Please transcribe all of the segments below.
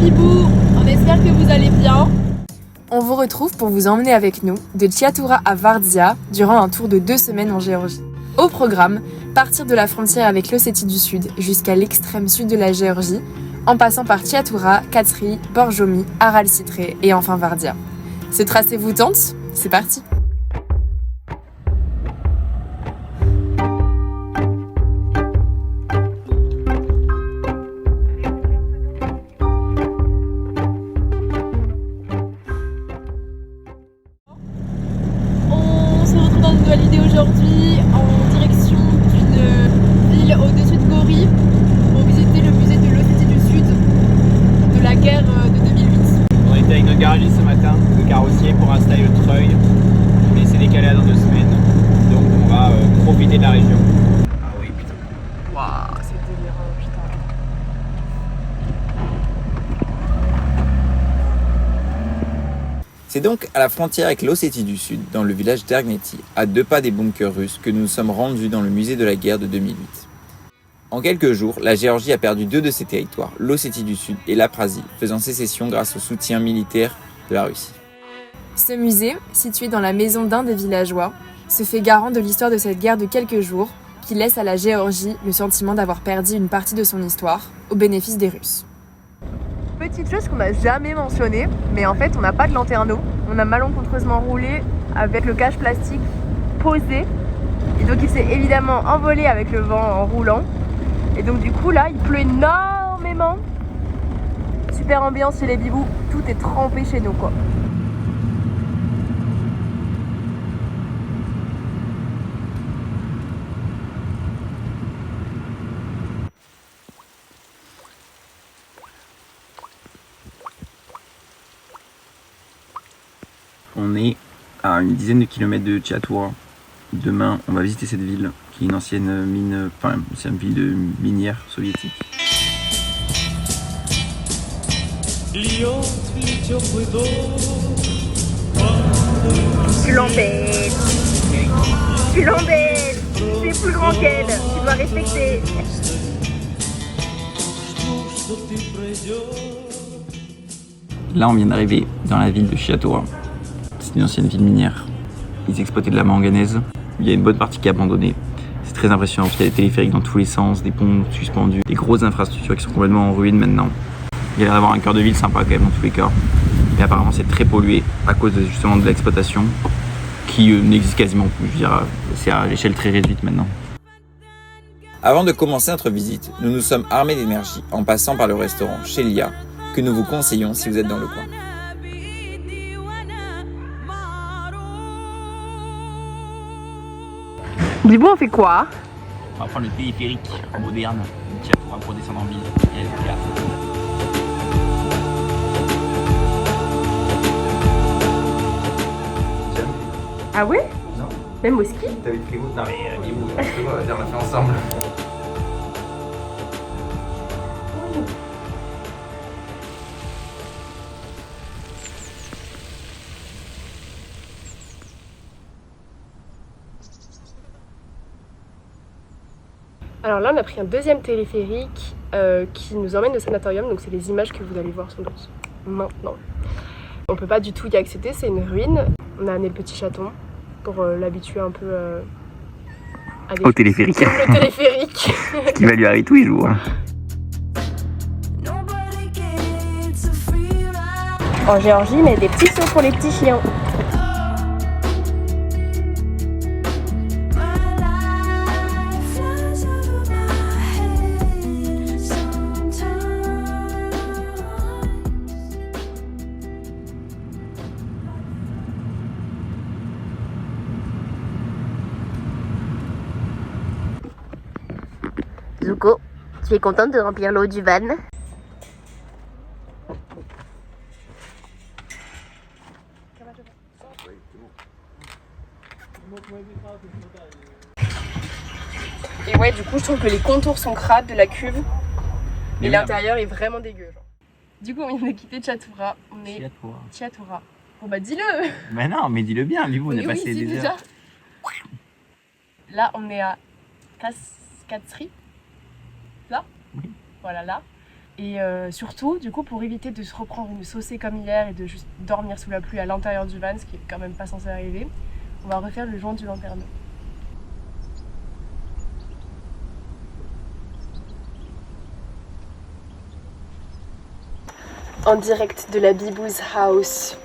bibous, on espère que vous allez bien. On vous retrouve pour vous emmener avec nous de Tchiatoura à Vardia durant un tour de 2 semaines en Géorgie. Au programme, partir de la frontière avec l'Ossétie du Sud jusqu'à l'extrême sud de la Géorgie, en passant par Tchiatoura, Katsri, Borjomi, Aral-Sitré et enfin Vardia. Ce tracé vous tente ? C'est parti! Aujourd'hui en direction d'une ville au-dessus de Gori pour visiter le musée de l'Ossétie du Sud de la guerre de 2008. On était avec notre garagiste ce matin, le carrossier, pour installer le treuil, mais c'est décalé à dans 2 semaines, donc on va profiter de la région. Ah oui, putain. Waouh, c'est délirant, putain. C'est donc à la frontière avec l'Ossétie du Sud, dans le village d'Ergneti, à 2 pas des bunkers russes, que nous nous sommes rendus dans le musée de la guerre de 2008. En quelques jours, la Géorgie a perdu 2 de ses territoires, l'Ossétie du Sud et l'Abkhazie, faisant sécession grâce au soutien militaire de la Russie. Ce musée, situé dans la maison d'un des villageois, se fait garant de l'histoire de cette guerre de quelques jours, qui laisse à la Géorgie le sentiment d'avoir perdu une partie de son histoire, au bénéfice des Russes. Petite chose qu'on n'a jamais mentionnée, mais en fait on n'a pas de lanterneau. On a malencontreusement roulé avec le cache plastique posé. Et donc il s'est évidemment envolé avec le vent en roulant. Et donc du coup là il pleut énormément. Super ambiance chez les bibous, tout est trempé chez nous quoi. On est à une dizaine de kilomètres de Tchiatoura. Demain, on va visiter cette ville, qui est une ancienne mine, c'est une ville de minière soviétique. Tu l'embêtes. Tu l'embêtes. Tu es plus grand qu'elle. Tu dois respecter. Là, on vient d'arriver dans la ville de Tchiatoura. C'est une ancienne ville minière. Ils exploitaient de la manganèse. Il y a une bonne partie qui est abandonnée. C'est très impressionnant parce qu'il y a des téléphériques dans tous les sens, des ponts suspendus, des grosses infrastructures qui sont complètement en ruine maintenant. Il y a l'air d'avoir un cœur de ville sympa quand même dans tous les cas. Mais apparemment c'est très pollué à cause justement de l'exploitation qui n'existe quasiment plus. Je veux dire, c'est à l'échelle très réduite maintenant. Avant de commencer notre visite, nous nous sommes armés d'énergie en passant par le restaurant Shelia, que nous vous conseillons si vous êtes dans le coin. Bibou, on fait quoi? On va prendre le téléphérique moderne de Tchiatoura pour descendre en ville. Ah ouais? Non. Même au ski? T'as vu très beau? Non mais Bibou, on l'a fait ensemble. Alors là on a pris un deuxième téléphérique qui nous emmène au sanatorium, donc c'est les images que vous allez voir sans doute maintenant. On peut pas du tout y accéder, c'est une ruine. On a amené le petit chaton pour l'habituer un peu à des Au téléphérique. Le téléphérique. Qui va lui arriver tous les jours. En Géorgie, mais des petits sauts pour les petits chiens. Zuko, tu es contente de remplir l'eau du van? Et ouais, du coup, je trouve que les contours sont crades de la cuve. Et l'intérieur est vraiment dégueu. Genre. Du coup, on vient de quitter Tchiatoura. On est Tchiatoura. Bon bah dis-le. Mais non, mais dis-le bien, Bibou, on est passé oui, déjà. Là, on est à Katsri. Là. Oui. Voilà, là. Et surtout, du coup, pour éviter de se reprendre une saucée comme hier et de juste dormir sous la pluie à l'intérieur du van, ce qui est quand même pas censé arriver, on va refaire le joint du lanterneau. En direct de la Bibou's House,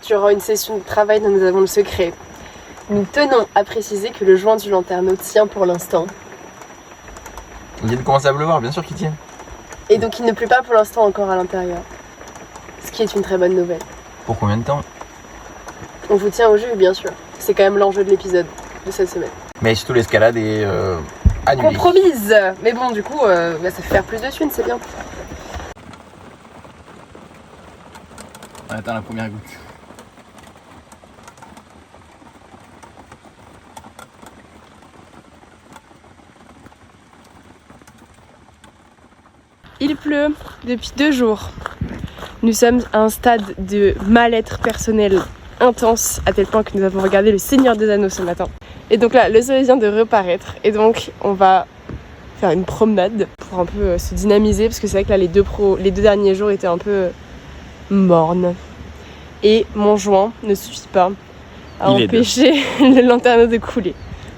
durant une session de travail dont nous avons le secret, nous tenons à préciser que le joint du lanterneau tient pour l'instant. Il vient de commencer à pleuvoir, bien sûr qu'il tient. Et donc il ne pleut pas pour l'instant encore à l'intérieur. Ce qui est une très bonne nouvelle. Pour combien de temps? On vous tient au jus, bien sûr. C'est quand même l'enjeu de l'épisode de cette semaine. Mais surtout l'escalade est annulée. Compromise. Mais bon, du coup, ça fait faire plus de thunes, c'est bien. On attend la première goutte. Il pleut depuis 2 jours. Nous sommes à un stade de mal-être personnel intense, à tel point que nous avons regardé Le Seigneur des Anneaux ce matin. Et donc là, le soleil vient de reparaître. Et donc, on va faire une promenade pour un peu se dynamiser. Parce que c'est vrai que là, les deux derniers jours étaient un peu mornes. Et mon joint ne suffit pas à empêcher le lanterneau de couler.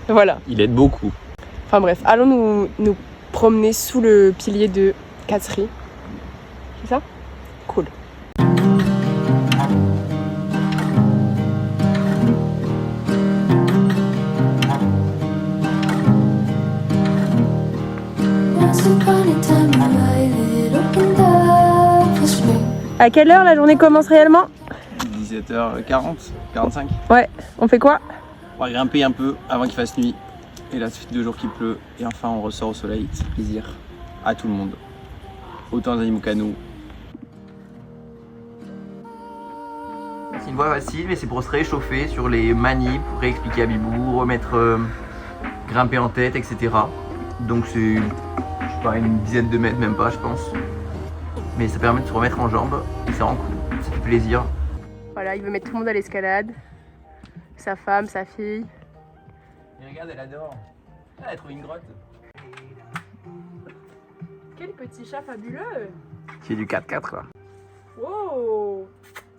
Voilà. Il aide beaucoup. Enfin bref, allons nous promener sous le pilier de Catherine. C'est ça? Cool. À quelle heure la journée commence réellement? 17h40, 45. Ouais, on fait quoi? On va grimper un peu avant qu'il fasse nuit. Et là, ça fait 2 jours qu'il pleut. Et enfin, on ressort au soleil. C'est plaisir à tout le monde. Autant les animaux qu'à nous. C'est une voie facile, mais c'est pour se réchauffer sur les manips, réexpliquer à Bibou, remettre grimper en tête, etc. Donc c'est, je sais pas, une dizaine de mètres, même pas, je pense. Mais ça permet de se remettre en jambes et ça rend cool, ça fait plaisir. Voilà, il veut mettre tout le monde à l'escalade. Sa femme, sa fille. Et regarde, elle adore. Ah, elle a trouvé une grotte. Quel petit chat fabuleux! Qui est du 4x4 là. Wow!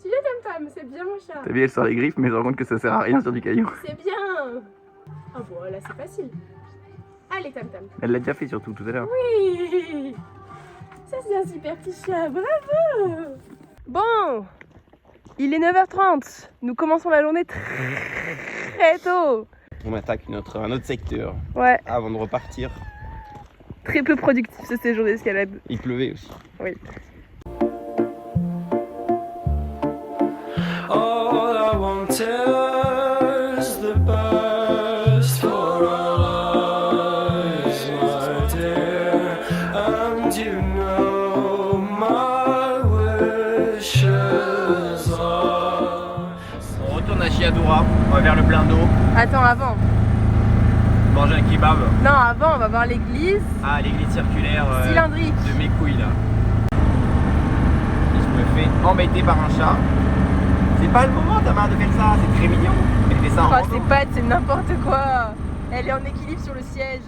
Tu l'as Tam Tam, c'est bien mon chat! T'as vu, elle sort les griffes, mais elle se rend compte que ça sert à rien sur du caillou. C'est bien! Ah bon, là c'est facile. Allez Tam Tam. Elle l'a déjà fait surtout tout à l'heure. Oui! Ça c'est un super petit chat, bravo! Bon! Il est 9h30. Nous commençons la journée très tôt. On attaque un autre secteur Ouais, avant de repartir. très peu productif ce séjour d'escalade. Il pleuvait aussi. Oui. All I want is the best for our lives, my dear. And you know my wishes are. On retourne à Chiadoura, on va vers le plein d'eau, Attends, avant. manger un kebab. Non, avant, on va voir l'église Ah, l'église circulaire cylindrique. de mes couilles là. Et je me fais embêter par un chat. C'est pas le moment, ta mère, de faire ça, c'est très mignon. Elle fait ça en Oh, rando. c'est pas, c'est n'importe quoi. Elle est en équilibre sur le siège.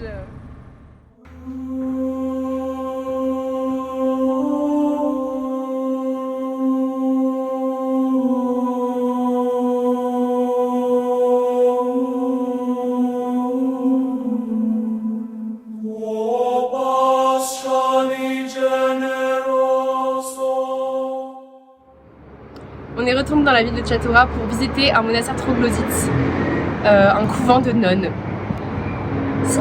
On est retourné dans la ville de Chatura pour visiter un monastère troglodyte, un couvent de nonnes. Si,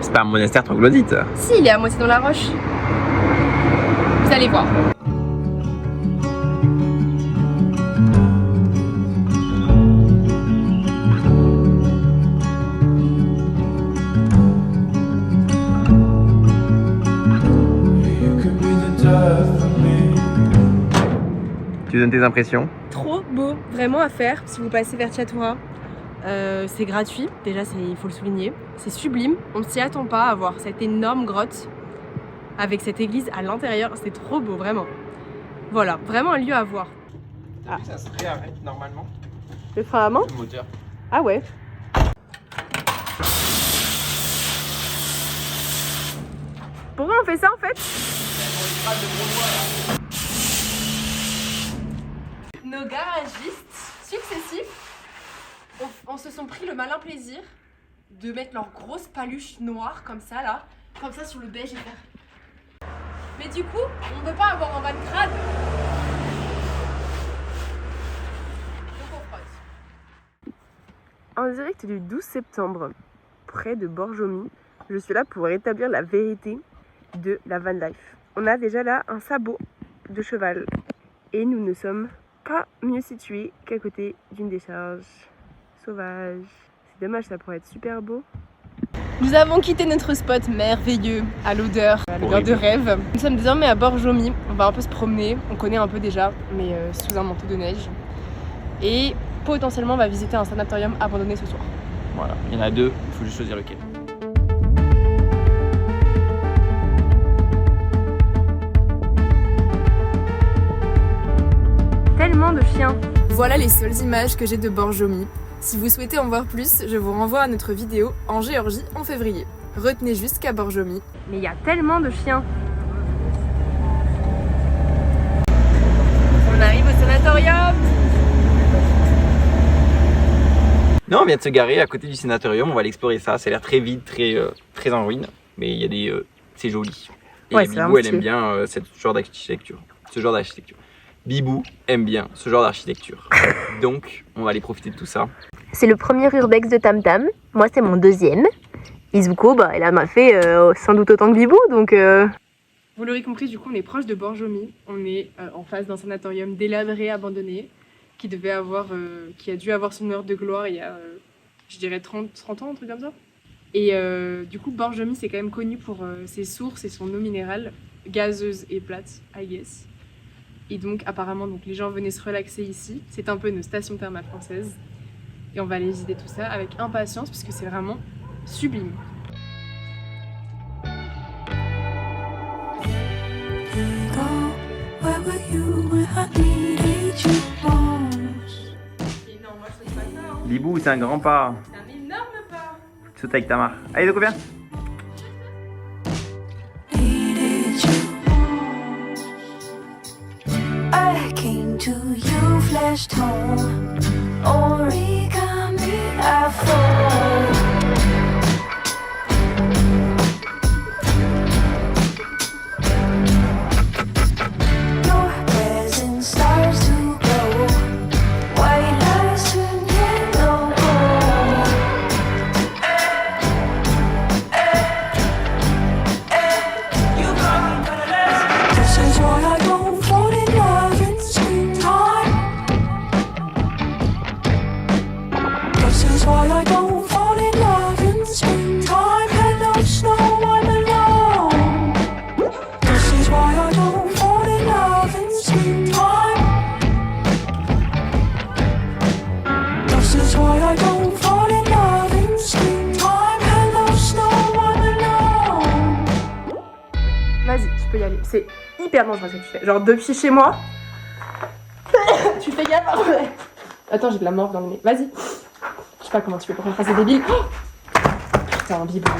C'est pas un monastère troglodyte. si, il est à moitié dans la roche. Vous allez voir. You could be the death of me. Tu donnes tes impressions? Trop beau, vraiment à faire si vous passez vers Chatura. C'est gratuit, déjà il faut le souligner. C'est sublime, on ne s'y attend pas à voir cette énorme grotte avec cette église à l'intérieur. C'est trop beau, vraiment. Voilà, vraiment un lieu à voir. T'as vu, ça se réarrête normalement. Le frein à main? Le moteur. Ah ouais. Pourquoi on fait ça en fait? Nos garagistes successifs on se sont pris le malin plaisir de mettre leurs grosses paluches noires comme ça là, comme ça sur le beige et vert. Mais du coup, on ne peut pas avoir un van crade. Donc on frotte. En direct du 12 septembre, près de Borjomi, je suis là pour rétablir la vérité de la van life. On a déjà là un sabot de cheval et nous ne sommes pas mieux situés qu'à côté d'une décharge sauvage. C'est dommage, ça pourrait être super beau. Nous avons quitté notre spot merveilleux à l'odeur de rêve. Nous sommes désormais à Borjomi. On va un peu se promener. On connaît un peu déjà, mais sous un manteau de neige. Et potentiellement, on va visiter un sanatorium abandonné ce soir. Voilà, il y en a deux, il faut juste choisir lequel. Tellement de chiens. Voilà les seules images que j'ai de Borjomi. Si vous souhaitez en voir plus, je vous renvoie à notre vidéo en Géorgie en février. Retenez juste qu'à Borjomi. Mais il y a tellement de chiens. On arrive au sanatorium. Non, on vient de se garer à côté du sanatorium, on va aller explorer ça. Ça a l'air très vide, très en ruine, mais il y a des, c'est joli. Et Ouais, Bibou, elle aime bien ce genre d'architecture. Bibou aime bien ce genre d'architecture. Donc, on va aller profiter de tout ça. C'est le premier urbex de Tam Tam. Moi, c'est mon deuxième. Izuko, elle en a fait sans doute autant que Bibou, donc... Vous l'aurez compris, du coup, on est proche de Borjomi. On est en face d'un sanatorium délabré, abandonné, qui a dû avoir son heure de gloire il y a, je dirais, 30 ans, un truc comme ça. Et du coup, Borjomi, c'est quand même connu pour ses sources et son eau minérale, gazeuse et plate, I guess. Et donc, apparemment, les gens venaient se relaxer ici. C'est un peu une station thermale française. Et on va aller visiter tout ça avec impatience, puisque c'est vraiment sublime. Bibou, c'est un grand pas. C'est un énorme pas. Saute avec Tamar. Allez, de combien? I came to you, flesh tone, origami I fall. Your presence starts to glow, white lies turn yellow gold. You got me better. This is why I don't fall in love in springtime. This is why I don't fall in love in springtime. Hello, snow, I'm alone. This is why I don't fall in love in springtime. This is why I don't fall in love in springtime. Hello, snow, I'm alone. Vas-y, tu peux y aller. C'est hyper dangereux ce que tu fais. Genre, depuis chez moi, tu fais gaffe après. Attends, j'ai de la morve dans le nez. Vas-y. Je sais pas comment tu fais pour faire ça, c'est débile. Oh putain, un bibou.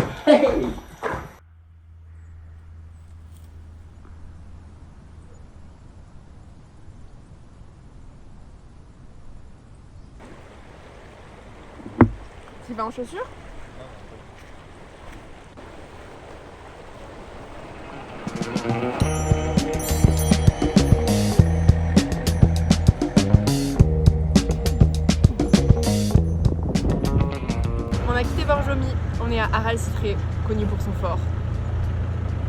Tu vas en chaussures? On a quitté Borjomi, on est à Aral-Citré, connu pour son fort.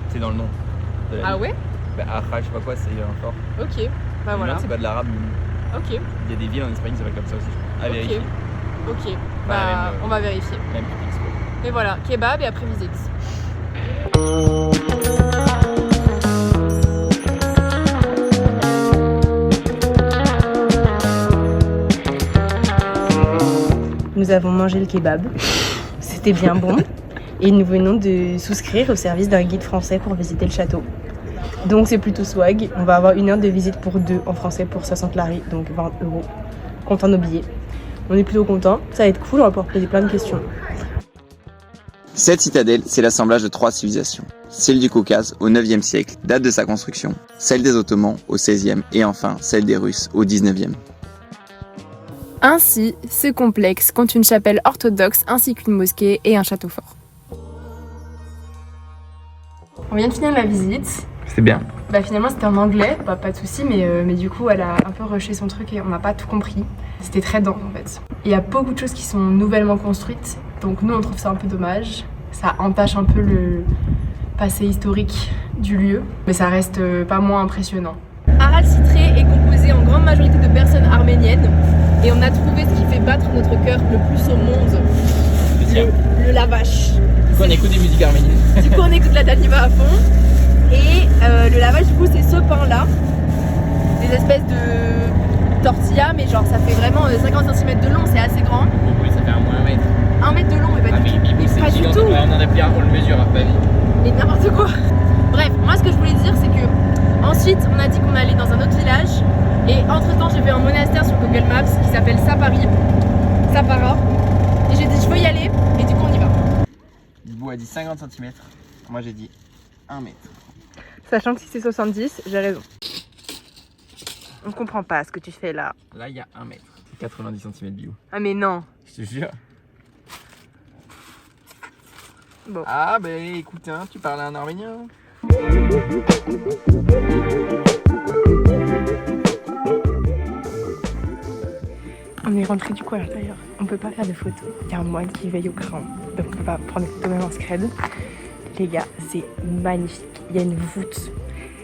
C'est dans le nom. De la Ah ville. ouais? Bah, Ahra, je sais pas quoi, c'est un fort. Ok, bah voilà. C'est pas de l'arabe, mais Ok, il y a des villes en Espagne qui s'appellent comme ça aussi, je crois. À vérifier. ok. Bah, Bah, même, on va vérifier. Même public, quoi. Et voilà, kebab et après visite. Nous avons mangé le kebab. C'était bien bon. Et nous venons de souscrire au service d'un guide français pour visiter le château. Donc c'est plutôt swag. On va avoir 1 heure de visite pour 2 en français pour 60 lari, donc 20 €. Comptant nos billets. On est plutôt content. Ça va être cool, on va pouvoir poser plein de questions. Cette citadelle, c'est l'assemblage de 3 civilisations. celle du Caucase au 9e siècle, date de sa construction, celle des Ottomans au 16e et enfin celle des Russes au 19e. Ainsi, ce complexe compte une chapelle orthodoxe ainsi qu'une mosquée et un château fort. On vient de finir la visite. C'est bien. Finalement c'était en anglais, pas de souci, mais du coup elle a un peu rushé son truc et on n'a pas tout compris. C'était très dense en fait. Il y a beaucoup de choses qui sont nouvellement construites, donc nous on trouve ça un peu dommage. Ça entache un peu le passé historique du lieu, mais ça reste pas moins impressionnant. Aral Citré est composé en grande majorité de personnes arméniennes et on a trouvé ce qui fait battre notre cœur le plus au monde, le lavache. Du coup on écoute des musiques arméniennes. Du coup on écoute la Daniva à fond. Et le lavache du coup c'est ce pain là, des espèces de tortillas, mais genre ça fait vraiment 50 cm de long, c'est assez grand. Oui, ça fait au moins 1 mètre. 1 mètre de long, mais pas du tout. Bibou, c'est Pas du gigant, tout. on en a pris un, on le mesure à pas vie. Mais n'importe quoi. Bref, moi ce que je voulais dire c'est que ensuite on a dit qu'on allait dans un autre village et entre temps j'ai vu un monastère sur Google Maps qui s'appelle Sapara. Et j'ai dit je veux y aller et du coup on y va. Bibou a dit 50 cm, moi j'ai dit 1 mètre. Sachant que si c'est 70, j'ai raison. On comprend pas ce que tu fais là. Là il y a 1 mètre. 90 cm Bibou. Ah mais non. Je te jure. Bon. Ah écoute, hein, tu parles à un arménien. On est rentré du coup à l'intérieur. On peut pas faire de photos. Il y a un moine qui veille au cran. Donc on peut pas prendre des photos même en scred. Les gars, c'est magnifique. Il y a une voûte,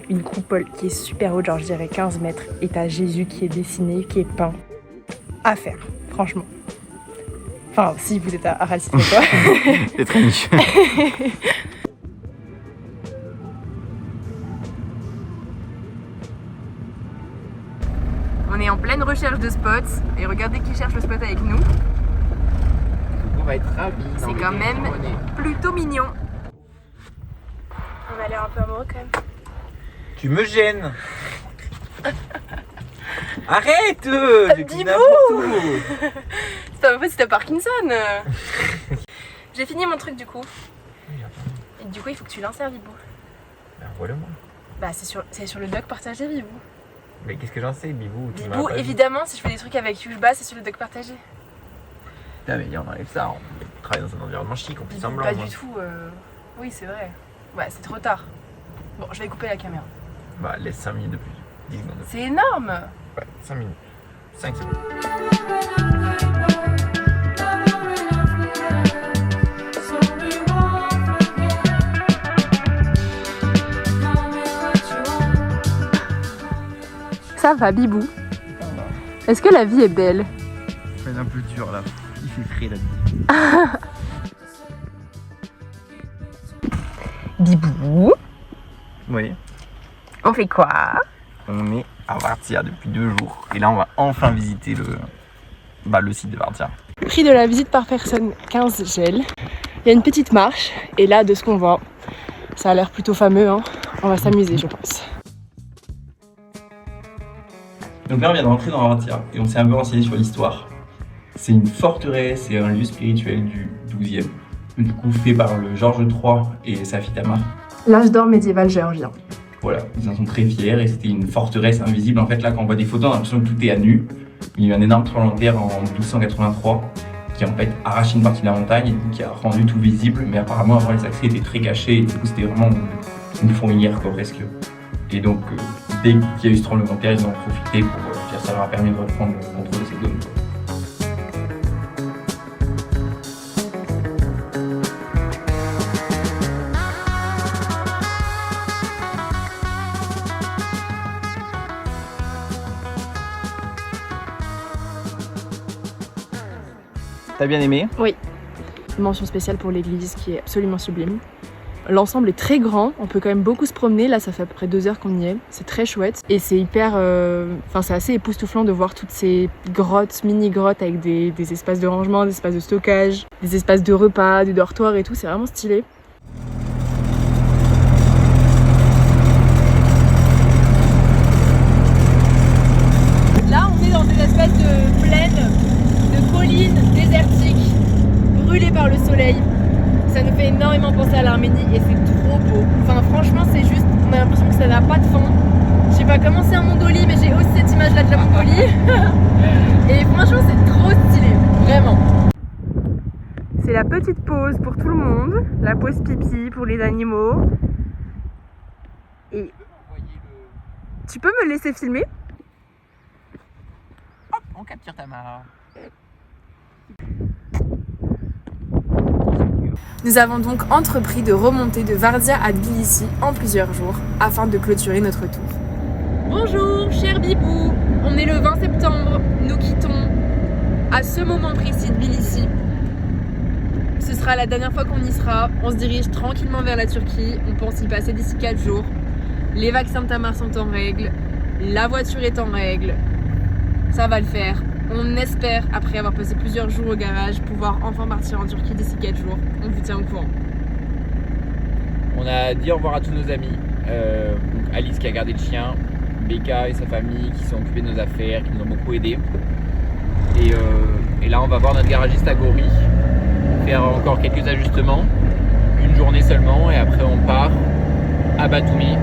une coupole qui est super haute, genre je dirais 15 mètres. Et t'as Jésus qui est dessiné, qui est peint. À faire, franchement. Enfin, si vous êtes à Aral Citré, quoi. C'est très niche. On est en pleine recherche de spots. Et regardez qui cherche le spot avec nous. On va être ravis. C'est quand même plutôt mignon. On a l'air un peu amoureux quand même. Tu me gênes. Arrête je dis Bibou n'importe où. C'est pas vrai si t'as Parkinson. J'ai fini mon truc du coup. Et du coup il faut que tu l'insères Bibou. Voilà-moi. C'est sur le doc partagé Bibou. Mais qu'est-ce que j'en sais, Bibou? Bibou évidemment si je fais des trucs avec Yushba c'est sur le doc partagé. Putain, mais on enlève ça, on travaille dans un environnement chic, on fait semblant. Pas du tout. Oui c'est vrai. Ouais c'est trop tard. Bon je vais couper la caméra. Bah laisse 5 minutes de plus. 10 secondes de plus. C'est énorme. Ouais, 5 minutes. 5 secondes. Ça va Bibou. Est-ce que la vie est belle? C'est un peu dur là. Il fait frais la vie. Bibou. Oui. On fait quoi? On est à Vartia depuis 2 jours. Et là on va enfin visiter le site de Vartia. Prix de la visite par personne 15 gels. Il y a une petite marche et là de ce qu'on voit, ça a l'air plutôt fameux, hein. On va s'amuser je pense. Donc là, on vient de rentrer dans Vartia et on s'est un peu renseigné sur l'histoire. C'est une forteresse et un lieu spirituel du XIIe, du coup fait par le Georges III et sa fille Tamar. L'âge d'or médiéval géorgien. Voilà, ils en sont très fiers et c'était une forteresse invisible. En fait, là, quand on voit des photos, on a l'impression que tout est à nu. Il y a eu un énorme tremblement de terre en 1283 qui a en fait arraché une partie de la montagne et qui a rendu tout visible. Mais apparemment, avant, les accès étaient très cachés et du coup, c'était vraiment une fourmilière, quoi, presque. Et donc, dès qu'il y a eu ce tremblement de terre, ils en ont profité pour dire ça leur a permis de reprendre le contrôle de ces zones. T'as bien aimé? Mention spéciale pour l'église qui est absolument sublime. L'ensemble est très grand, on peut quand même beaucoup se promener, là ça fait à peu près 2 heures qu'on y est, c'est très chouette et c'est hyper, c'est assez époustouflant de voir toutes ces grottes, mini-grottes avec des espaces de rangement, des espaces de stockage, des espaces de repas, des dortoirs et tout, c'est vraiment stylé. Là on est dans une espèce de plaine, de collines désertiques, brûlées par le soleil. ça nous fait énormément penser à l'Arménie et c'est trop beau. Enfin franchement c'est juste, on a l'impression que ça n'a pas de fin. Je sais pas comment c'est en Mongolie mais j'ai aussi cette image là de la Mongolie. Et franchement c'est trop stylé, vraiment. C'est la petite pause pour tout le monde, la pause pipi pour les animaux. Et tu peux me laisser filmer? Hop, on capture Tamara. Nous avons donc entrepris de remonter de Vardia à Tbilissi en plusieurs jours afin de clôturer notre tour. Bonjour cher Bibou, on est le 20 septembre, nous quittons à ce moment précis Tbilissi. Ce sera la dernière fois qu'on y sera, on se dirige tranquillement vers la Turquie, on pense y passer d'ici 4 jours. Les vaccins de Tamar sont en règle, la voiture est en règle, ça va le faire. On espère, après avoir passé plusieurs jours au garage, pouvoir enfin partir en Turquie d'ici 4 jours. On vous tient au courant. On a dit au revoir à tous nos amis. Donc Alice qui a gardé le chien, Becca et sa famille qui sont occupés de nos affaires, qui nous ont beaucoup aidés. Et là on va voir notre garagiste à Gori, faire encore quelques ajustements, une journée seulement et après on part à Batumi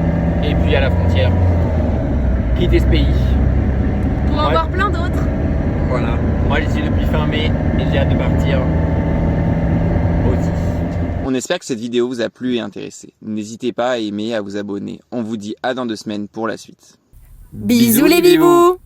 et puis à la frontière, quitter ce pays. Pour en voir plein d'autres. Voilà, moi j'y suis depuis fin mai et j'ai hâte de partir aussi. On espère que cette vidéo vous a plu et intéressé. N'hésitez pas à aimer et à vous abonner. On vous dit à dans 2 semaines pour la suite. Bisous les bibous!